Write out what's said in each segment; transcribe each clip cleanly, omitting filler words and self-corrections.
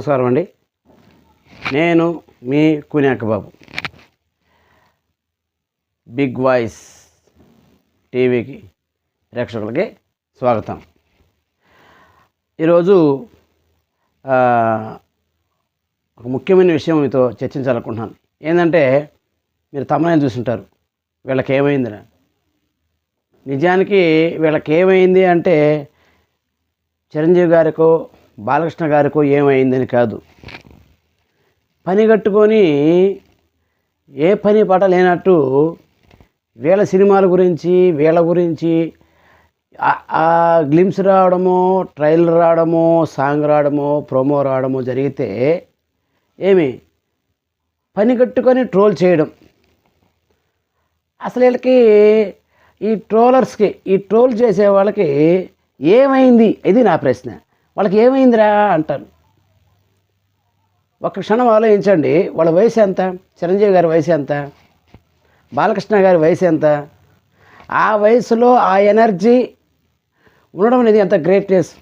నమస్కారం అండి. నేను మీ కున్యాక బాబు. బిగ్ వాయిస్ టీవీకి ప్రేక్షకులకి స్వాగతం. ఈరోజు ఒక ముఖ్యమైన విషయం మీతో చర్చించాలనుకుంటున్నాను. ఏంటంటే మీరు తమిళనాడు చూసుంటారు, వీళ్ళకి ఏమైందిరా. నిజానికి వీళ్ళకి ఏమైంది అంటే చిరంజీవి గారికో బాలకృష్ణ గారికో ఏమైందని కాదు, పని కట్టుకొని ఏ పని పాట లేనట్టు వీళ్ళ సినిమాల గురించి వీళ్ళ గురించి గ్లిమ్స్ రావడమో, ట్రైలర్ రావడమో, సాంగ్ రావడమో, ప్రోమో రావడమో జరిగితే ఏమి పని కట్టుకొని ట్రోల్ చేయడం. అసలు వీళ్ళకి ఈ ట్రోలర్స్కి, ఈ ట్రోల్ చేసే వాళ్ళకి ఏమైంది, ఇది నా ప్రశ్న. వాళ్ళకి ఏమైందిరా అంటారు. ఒక్క క్షణం ఆలోచించండి. వాళ్ళ వయసు ఎంత? చిరంజీవి గారి వయసు ఎంత? బాలకృష్ణ గారి వయసు ఎంత? ఆ వయసులో ఆ ఎనర్జీ ఉండడం అనేది ఎంత గ్రేట్నెస్.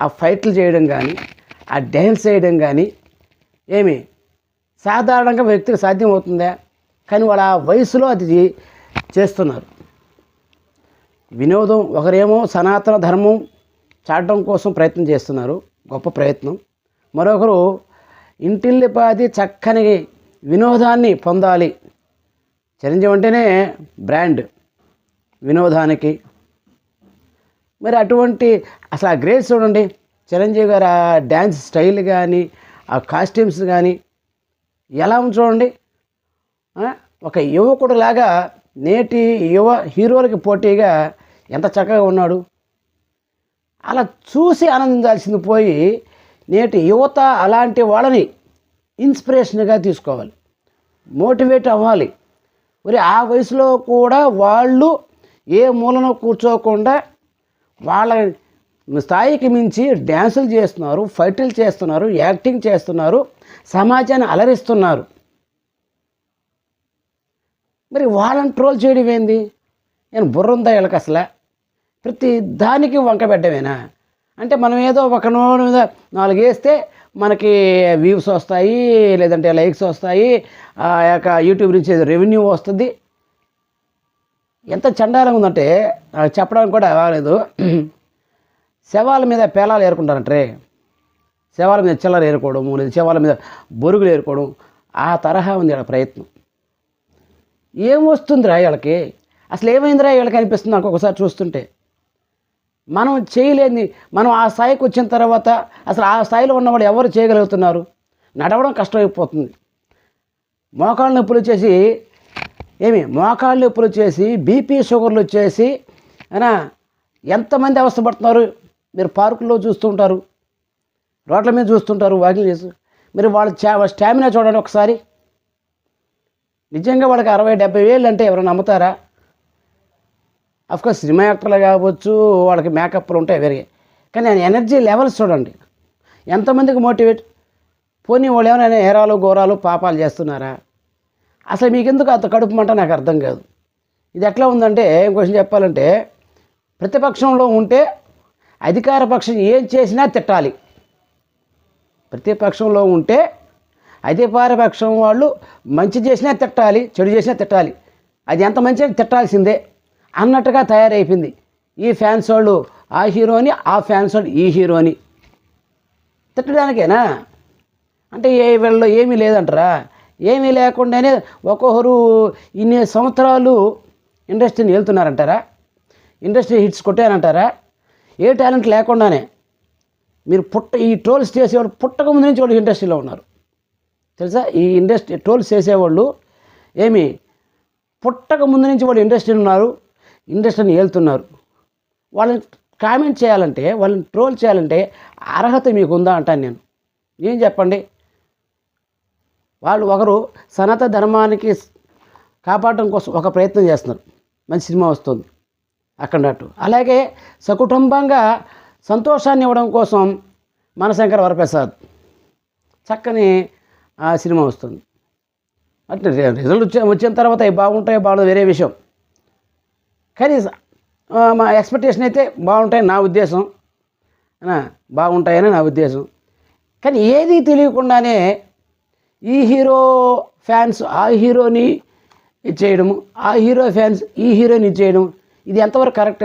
ఆ ఫైట్లు చేయడం కానీ, ఆ డ్యాన్స్ చేయడం కానీ ఏమి సాధారణంగా వ్యక్తికి సాధ్యం అవుతుందా? కానీ వాళ్ళ ఆ వయసులో అది చేస్తున్నారు. వినోదం. ఒకరేమో సనాతన ధర్మం చాటడం కోసం ప్రయత్నం చేస్తున్నారు, గొప్ప ప్రయత్నం. మరొకరు ఇంటిల్లిపాది చక్కని వినోదాన్ని పొందాలి. చిరంజీవి అంటేనే బ్రాండ్ వినోదానికి. మరి అటువంటి అసలు ఆ గ్రేస్ చూడండి. చిరంజీవి గారు ఆ డ్యాన్స్ స్టైల్ కానీ, ఆ కాస్ట్యూమ్స్ కానీ ఎలా ఉంది చూడండి. ఒక యువకుడులాగా నేటి యువ హీరోలకి పోటీగా ఎంత చక్కగా ఉన్నాడు. అలా చూసి ఆనందించాల్సింది పోయి నేటి యువత అలాంటి వాళ్ళని ఇన్స్పిరేషన్గా తీసుకోవాలి, మోటివేట్ అవ్వాలి. మరి ఆ వయసులో కూడా వాళ్ళు ఏ మూలన కూర్చోకుండా వాళ్ళ స్థాయికి మించి డ్యాన్సులు చేస్తున్నారు, ఫైట్లు చేస్తున్నారు, యాక్టింగ్ చేస్తున్నారు, సమాజాన్ని అలరిస్తున్నారు. మరి వాళ్ళని ట్రోల్ చేయడం ఏంది? నేను బుర్రందా వీళ్ళకి అసలు? ప్రతి దానికి వంక పెట్టడమేనా? అంటే మనం ఏదో ఒక నోటి మీద 4 వేస్తే మనకి వ్యూస్ వస్తాయి, లేదంటే లైక్స్ వస్తాయి, ఆ యొక్క యూట్యూబ్ నుంచి రెవెన్యూ వస్తుంది. ఎంత చండాలంగా ఉందంటే నాకు చెప్పడానికి కూడా అవ్వలేదు. శవాల మీద పేలాలు ఏరుకుంటారంటే, శవాల మీద చిల్లర ఏరుకోవడము, లేదా శవాల మీద బొరుగులు ఏరుకోవడం, ఆ తరహా ఉంది వీళ్ళ ప్రయత్నం. ఏం వస్తుందిరా వీళ్ళకి? అసలు ఏమైందిరా వీళ్ళకి అనిపిస్తుంది నాకు ఒకసారి చూస్తుంటే. మనం చేయలేని, మనం ఆ స్థాయికి వచ్చిన తర్వాత అసలు ఆ స్థాయిలో ఉన్నవాళ్ళు ఎవరు చేయగలుగుతున్నారు? నడవడం కష్టమైపోతుంది. మోకాళ్ళ నొప్పులు వచ్చేసి మోకాళ్ళ నొప్పులు వచ్చేసి, బీపీ షుగర్లు వచ్చేసి ఎంతమంది అవస్థపడుతున్నారు. మీరు పార్కుల్లో చూస్తుంటారు, రోడ్ల మీద చూస్తుంటారు వాకింగ్ చేసి. మీరు వాళ్ళ స్టామినా చూడండి ఒకసారి. నిజంగా వాళ్ళకి 60-70 వేలు అంటే ఎవరైనా నమ్ముతారా? అఫ్కోర్స్ సినిమా యాక్టర్లు కావచ్చు, వాళ్ళకి మేకప్లు ఉంటాయి వేరే, కానీ ఆయన ఎనర్జీ లెవెల్స్ చూడండి ఎంతమందికి మోటివేట్. పోనీ వాళ్ళు ఏమైనా ఏరాలు ఘోరాలు పాపాలు చేస్తున్నారా? అసలు మీకెందుకు అంత కడుపు మంట నాకు అర్థం కాదు. ఇది ఎట్లా ఉందంటే, ఇంకొంచెం చెప్పాలంటే, ప్రతిపక్షంలో ఉంటే అధికార పక్షం ఏం చేసినా తిట్టాలి. ప్రతిపక్షంలో ఉంటే అధికార పక్షం వాళ్ళు మంచి చేసినా తిట్టాలి, చెడు చేసినా తిట్టాలి. అది ఎంత మంచిగా తిట్టాల్సిందే అన్నట్టుగా తయారైపోయింది. ఈ ఫ్యాన్స్ వాళ్ళు ఆ హీరోని, ఆ ఫ్యాన్స్ వాళ్ళు ఈ హీరోని తిట్టడానికేనా? అంటే వీళ్ళలో ఏమీ లేదంటారా? ఏమీ లేకుండానే ఒక్కొక్కరు ఇన్ని సంవత్సరాలు ఇండస్ట్రీని వెళ్తున్నారంటారా? ఇండస్ట్రీ హిట్స్ కొట్టారంటారా? ఏ టాలెంట్ లేకుండానే మీరు ఈ ట్రోల్స్ చేసేవాళ్ళు పుట్టక ముందు నుంచి వాళ్ళు ఇండస్ట్రీలో ఉన్నారు తెలుసా? ఈ ఇండస్ట్రీ ట్రోల్స్ చేసేవాళ్ళు పుట్టక ముందు నుంచి వాళ్ళు ఇండస్ట్రీలో ఉన్నారు, ఇండస్ట్రీని వెళ్తున్నారు. వాళ్ళని కామెంట్ చేయాలంటే, వాళ్ళని ట్రోల్ చేయాలంటే అర్హత మీకు ఉందా అంటాను నేను. ఏం చెప్పండి? వాళ్ళు ఒకరు సనాతన ధర్మానికి కాపాడడం కోసం ఒక ప్రయత్నం చేస్తున్నారు, మంచి సినిమా వస్తుంది అక్కడట్టు. అలాగే సకుటుంబంగా సంతోషాన్ని ఇవ్వడం కోసం మనశంకర వరప్రసాద్ చక్కని సినిమా వస్తుంది. అంటే రిజల్ట్ వచ్చిన తర్వాత అవి బాగుంటాయో బాగుంటుంది వేరే విషయం, కానీ మా ఎక్స్పెక్టేషన్ అయితే బాగుంటాయని నా ఉద్దేశం. బాగుంటాయని నా ఉద్దేశం. కానీ ఏది తెలియకుండానే ఈ హీరో ఫ్యాన్స్ ఆ హీరోని ఇది చేయడము, ఆ హీరో ఫ్యాన్స్ ఈ హీరోని ఇది చేయడం, ఇది ఎంతవరకు కరెక్ట్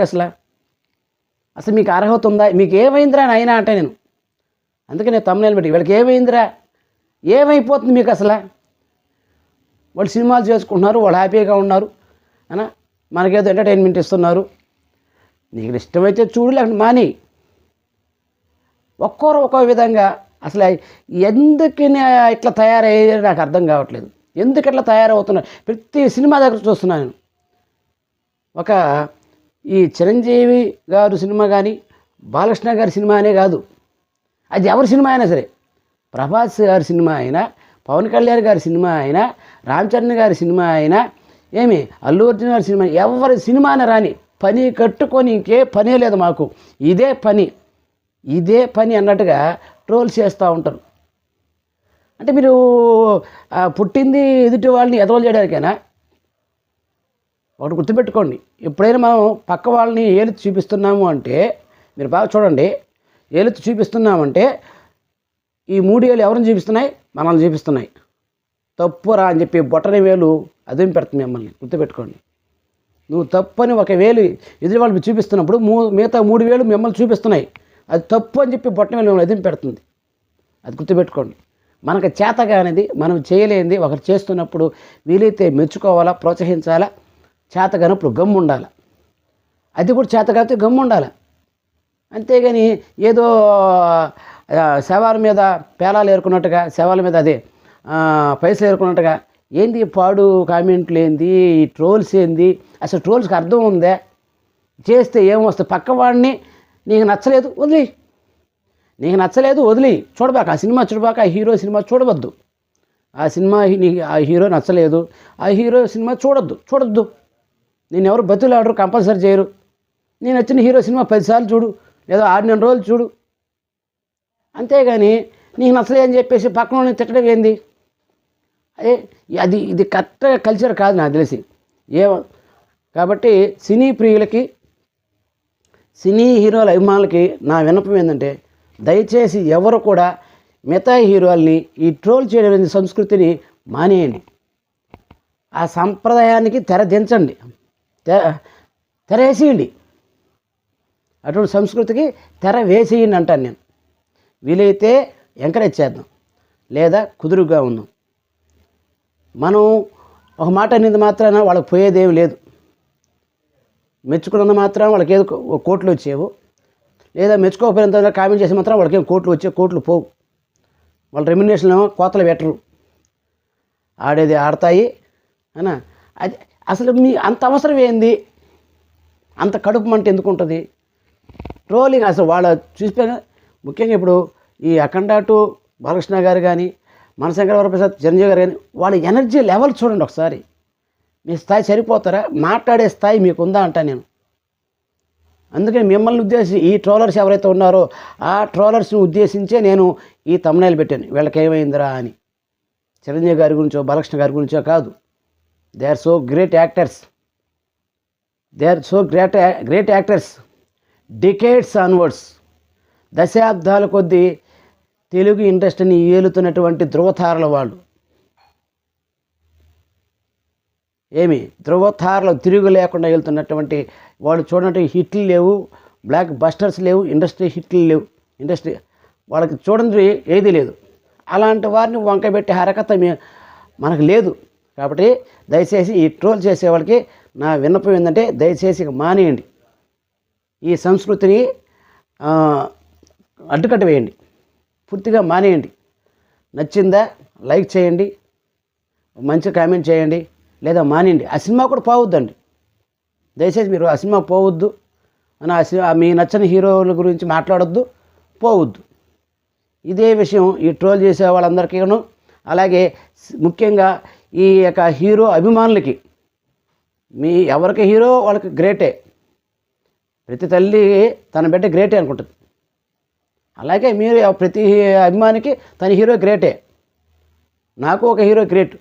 అసలు మీకు అర్హత ఉందా? మీకు ఏమైందిరా అని అయినా అంటే నేను అందుకే నేను తమ్ముళ్ళు పెట్టి వీళ్ళకి ఏమైందిరా, ఏమైపోతుంది మీకు అసలు? వాళ్ళు సినిమాలు చేసుకుంటున్నారు, వాళ్ళు హ్యాపీగా ఉన్నారు అనా, మనకేదో ఎంటర్టైన్మెంట్ ఇస్తున్నారు. నీకు ఇష్టమైతే చూడు, లేకపోతే మాని. ఒక్కొరు ఒక్కో విధంగా అసలు ఎందుకు ఇట్లా తయారయ్యేది నాకు అర్థం కావట్లేదు. ఎందుకు ఇట్లా తయారవుతున్నారు? ప్రతి సినిమా దగ్గర చూస్తున్నాను. ఒక ఈ చిరంజీవి గారు సినిమా కానీ, బాలకృష్ణ గారి సినిమా అనే కాదు, అది ఎవరి సినిమా అయినా సరే, ప్రభాస్ గారి సినిమా అయినా, పవన్ కళ్యాణ్ గారి సినిమా అయినా, రామ్ చరణ్ గారి సినిమా అయినా, ఏమి అల్లు అర్జున్ గారి సినిమా, ఎవరి సినిమాని రాని పని కట్టుకొని ఇంకే పనే లేదు మాకు, ఇదే పని అన్నట్టుగా ట్రోల్స్ చేస్తూ ఉంటారు. అంటే మీరు పుట్టింది ఎదుటి వాళ్ళని ఎదవలు చేయడానికైనా? ఒకటి గుర్తుపెట్టుకోండి, ఎప్పుడైనా మనం పక్క వాళ్ళని ఏలెత్తి చూపిస్తున్నాము అంటే, మీరు బాగా చూడండి, ఏలెత్తి చూపిస్తున్నామంటే ఈ 3 ఏళ్ళు ఎవరిని చూపిస్తున్నాయి? మనల్ని చూపిస్తున్నాయి. తప్పురా అని చెప్పి బొట్టని వేలు అదేం పెడుతుంది మిమ్మల్ని. గుర్తుపెట్టుకోండి, నువ్వు తప్పని ఒక వేలు ఎదుటి వాళ్ళు చూపిస్తున్నప్పుడు మిగతా 3 వేలు మిమ్మల్ని చూపిస్తున్నాయి. అది తప్పు అని చెప్పి బొట్టని వేలు మిమ్మల్ని అదేం పెడుతుంది. అది గుర్తుపెట్టుకోండి. మనకు చేతగా అనేది, మనం చేయలేనిది ఒకరు చేస్తున్నప్పుడు వీలైతే మెచ్చుకోవాలా, ప్రోత్సహించాలా. చేతగానప్పుడు గమ్ము ఉండాలి. అది కూడా చేతగాతే గమ్ము ఉండాలి. అంతేగాని ఏదో శవాల మీద పేలాలు ఏరుకున్నట్టుగా, శవాల మీద అదే పైసలు ఏరుకున్నట్టుగా ఏంది పాడు కామెంట్లు, ఏంది ఈ ట్రోల్స్, ఏంది అసలు ట్రోల్స్కి అర్థం ఉందే? చేస్తే ఏమొస్తుంది? పక్కవాడిని నీకు నచ్చలేదు వదిలి, నీకు నచ్చలేదు వదిలి, చూడబాక ఆ సినిమా, చూడబాక ఆ హీరో సినిమా చూడవద్దు. ఆ సినిమా ఆ హీరో నచ్చలేదు, ఆ హీరో సినిమా చూడొద్దు. నేను ఎవరు బతులాడరు, కంపల్సరీ చేయరు. నేను నచ్చిన హీరో సినిమా 10 సార్లు చూడు, లేదా 6 నెలల రోజులు చూడు. అంతేగాని నీకు నచ్చలేదు అని చెప్పేసి పక్కన తిట్టడం ఏంది? ఇది కరెక్ట్ కల్చర్ కాదు నాకు తెలిసి. కాబట్టి సినీ ప్రియులకి, సినీ హీరోల అభిమానులకి నా విన్నపం ఏంటంటే, దయచేసి ఎవరు కూడా మిగతా హీరోల్ని ఈ ట్రోల్ చేయడం అనే సంస్కృతిని మానేయండి. ఆ సంప్రదాయానికి తెరదించండి, తెరేసేయండి. అటువంటి సంస్కృతికి తెర వేసేయండి అంటాను నేను. వీలైతే ఎంకరేజ్ చేద్దాం, లేదా కుదురుగా ఉందాం. మనం ఒక మాట అనేది మాత్రాన వాళ్ళకి పోయేదేమి లేదు. మెచ్చుకున్నంత మాత్రం వాళ్ళకి ఏదో కోట్లు వచ్చేవు, లేదా మెచ్చుకోకపోయినంత కామెంట్ చేసి మాత్రం వాళ్ళకి ఏం కోట్లు పోవు. వాళ్ళ రెమ్యునరేషన్ కోతలు పెట్టరు, ఆడేది ఆడతాయి అనా. అది అసలు అంత అవసరం ఏంది? అంత కడుపు మంట ఎందుకు ఉంటుంది? ట్రోలింగ్ అసలు వాళ్ళ చూసిపోయిన, ముఖ్యంగా ఇప్పుడు ఈ అఖండ 2 బాలకృష్ణ గారు కానీ, మనశంకర వరప్రసాద్ చిరంజీవి గారు కానీ, వాళ్ళ ఎనర్జీ లెవెల్ చూడండి ఒకసారి. మీ స్థాయి సరిపోతారా? మాట్లాడే స్థాయి మీకుందా అంటా నేను. అందుకని మిమ్మల్ని ఉద్దేశించి ఈ ట్రోలర్స్ ఎవరైతే ఉన్నారో ఆ ట్రోలర్స్ని ఉద్దేశించే నేను ఈ తమ్నైల్ పెట్టాను, వీళ్ళకి ఏమైందిరా అని. చిరంజీవి గారి గురించో బాలకృష్ణ గారి గురించో కాదు. They are so great actors. Decades onwards, దశాబ్దాల కొద్దీ తెలుగు ఇండస్ట్రీని ఏలుతున్నటువంటి ధృవతారల వాళ్ళు. ధృవతారలు తిరుగు లేకుండా వెళ్తున్నటువంటి వాళ్ళు. చూడండి, హిట్లు లేవు, బ్లాక్ బస్టర్స్ లేవు, ఇండస్ట్రీ హిట్లు లేవు, ఇండస్ట్రీ వాళ్ళకి చూడండి ఏది లేదు. అలాంటి వారిని వంకబెట్టే హరకత మనకు లేదు. కాబట్టి దయచేసి ఈ ట్రోల్ చేసే వాళ్ళకి నా విన్నపం ఏంటంటే, దయచేసి మానేయండి. ఈ సంస్కృతిని అడ్డుకట్ట వేయండి, పూర్తిగా మానేయండి. నచ్చిందా లైక్ చేయండి, మంచి కామెంట్ చేయండి, లేదా మానేయండి. ఆ సినిమా కూడా పోవద్దండి. దయచేసి మీరు ఆ సినిమా పోవద్దు అని, మీ నచ్చని హీరోల గురించి మాట్లాడొద్దు, పోవద్దు. ఇదే విషయం ఈ ట్రోల్ చేసే వాళ్ళందరికీను, అలాగే ముఖ్యంగా ఈ యొక్క హీరో అభిమానులకి. ఎవరికి హీరో వాళ్ళకి గ్రేటే. ప్రతి తల్లి తన బిడ్డ గ్రేటే అనుకుంటుంది. అలాగే మీరు ప్రతి అభిమానికి తన హీరో గ్రేటే. నాకు ఒక హీరో గ్రేట్,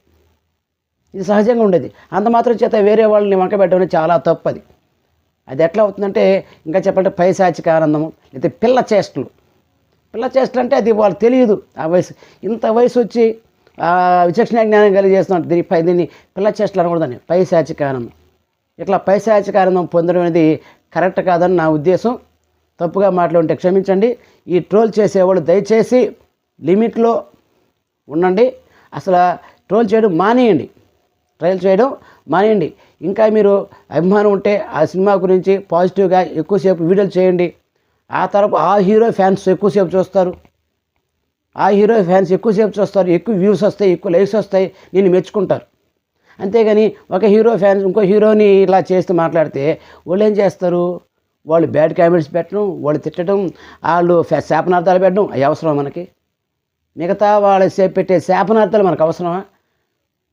ఇది సహజంగా ఉండేది. అంత మాత్రం చేత వేరే వాళ్ళని వంకబెట్టడం చాలా తప్పు. అది ఎట్లా అవుతుందంటే, ఇంకా చెప్పంటే పైశాచిక ఆనందము, లేకపోతే పిల్ల చేష్టలు. పిల్ల చేష్టలు అంటే అది వాళ్ళకి తెలియదు. ఆ వయసు, ఇంత వయసు వచ్చి విచక్షణ జ్ఞానం కలిగి చేస్తున్నాడు. దీన్ని పిల్ల చేష్టలు అనకూడదని, పైశాచిక ఆనందం. ఇట్లా పైశాచిక ఆనందం పొందడం అనేది కరెక్ట్ కాదని నా ఉద్దేశం. తప్పుగా మాట్లాడుంటే క్షమించండి. ఈ ట్రోల్ చేసేవాళ్ళు దయచేసి లిమిట్లో ఉండండి. అసలు ట్రోల్ చేయడం మానేయండి, ఇంకా మీరు అభిమానం ఉంటే ఆ సినిమా గురించి పాజిటివ్గా ఎక్కువసేపు వీడియోలు చేయండి. ఆ తర్వాత ఆ హీరో ఫ్యాన్స్ ఎక్కువసేపు చూస్తారు, ఎక్కువ వ్యూస్ వస్తాయి, ఎక్కువ లైక్స్ వస్తాయి, నిన్ను మెచ్చుకుంటారు. అంతేగాని ఒక హీరో ఫ్యాన్స్ ఇంకో హీరోని ఇలా చేస్తూ మాట్లాడితే వాళ్ళు ఏం చేస్తారు? వాళ్ళు బ్యాడ్ కామెంట్స్ పెట్టడం, వాళ్ళు తిట్టడం, వాళ్ళు శాపనార్థాలు పెట్టడం. అవి అవసరమా మనకి? మిగతా వాళ్ళు పెట్టే శాపనార్థాలు మనకు అవసరమా?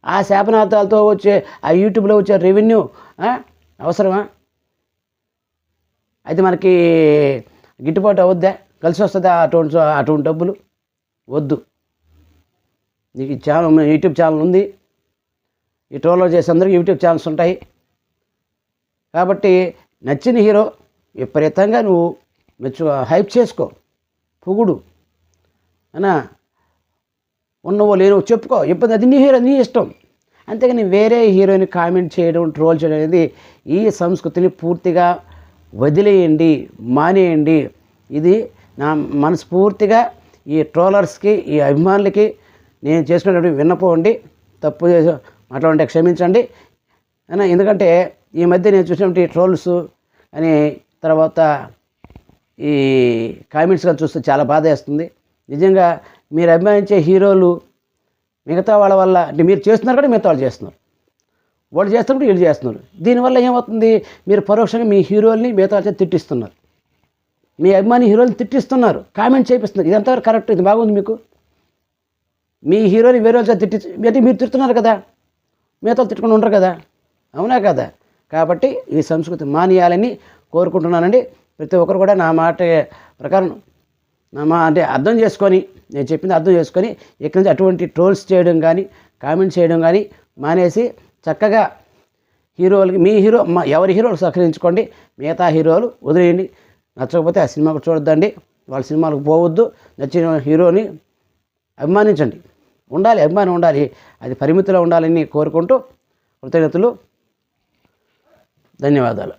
ఆ శాపనార్థాలతో వచ్చే ఆ యూట్యూబ్లో వచ్చే రెవెన్యూ అవసరమా? అయితే మనకి గిట్టుబాటు అవుద్దా? కలిసి వస్తుందా అటువంటి డబ్బులు? వద్దు. నీకు యూట్యూబ్ ఛానల్ ఉంది, ఈ ట్రోలర్ చేసే అందరికీ యూట్యూబ్ ఛానల్స్ ఉంటాయి. కాబట్టి నచ్చిన హీరో విపరీతంగా నువ్వు హైప్ చేసుకో, పొగుడు అనా, ఉన్నవో లేనో చెప్పుకో, ఇబ్బంది, అది నీ హీరో, నీ ఇష్టం. అంతేగాని వేరే హీరోని కామెంట్ చేయడం, ట్రోల్ చేయడం అనేది ఈ సంస్కృతిని పూర్తిగా వదిలేయండి, మానేయండి. ఇది నా మనస్ఫూర్తిగా ఈ ట్రోలర్స్కి, ఈ అభిమానులకి నేను చేసుకునేటువంటి విన్నపం. తప్పు చేసి మాట్లాడుంటే క్షమించండి. ఎందుకంటే ఈ మధ్య నేను చూసినటువంటి ట్రోల్స్ అని తర్వాత ఈ కామెంట్స్గా చూస్తే చాలా బాధ వేస్తుంది. నిజంగా మీరు అభిమానించే హీరోలు మిగతా వాళ్ళ వల్ల, అంటే మీరు చేస్తున్నారు కూడా మిగతా వాళ్ళు చేస్తున్నారు, వాళ్ళు చేస్తున్నప్పుడు వీళ్ళు చేస్తున్నారు. దీనివల్ల ఏమవుతుంది? మీరు పరోక్షంగా మీ హీరోల్ని మిగతా వాళ్ళతో తిట్టిస్తున్నారు, మీ అభిమాని హీరోని తిట్టిస్తున్నారు, కామెంట్ చేపిస్తున్నారు. ఇదంతా కరెక్ట్? ఇది బాగుంది మీకు? మీ హీరోని వేరే వాళ్ళతో అంటే మీరు తిడుతున్నారు కదా, మిగతా వాళ్ళు తిట్టుకుని ఉండరు కదా, అవునా కదా? కాబట్టి ఈ సంస్కృతి మానేయాలని కోరుకుంటున్నానండి. ప్రతి ఒక్కరు కూడా నా మాట ప్రకారం అంటే అర్థం చేసుకొని, నేను చెప్పింది అర్థం చేసుకొని, ఇక్కడి నుంచి అటువంటి ట్రోల్స్ చేయడం కానీ, కామెంట్స్ చేయడం కానీ మానేసి చక్కగా హీరోలకి, మీ హీరో ఎవరి హీరోలు సహకరించుకోండి, మిగతా హీరోలు వదిలేయండి. నచ్చకపోతే ఆ సినిమాకు చూడొద్దండి, వాళ్ళ సినిమాలకు పోవద్దు. నచ్చిన హీరోని అభిమానించండి, అభిమానం ఉండాలి, అది పరిమితిలో ఉండాలని కోరుకుంటూ కృతజ్ఞతలు, ధన్యవాదాలు.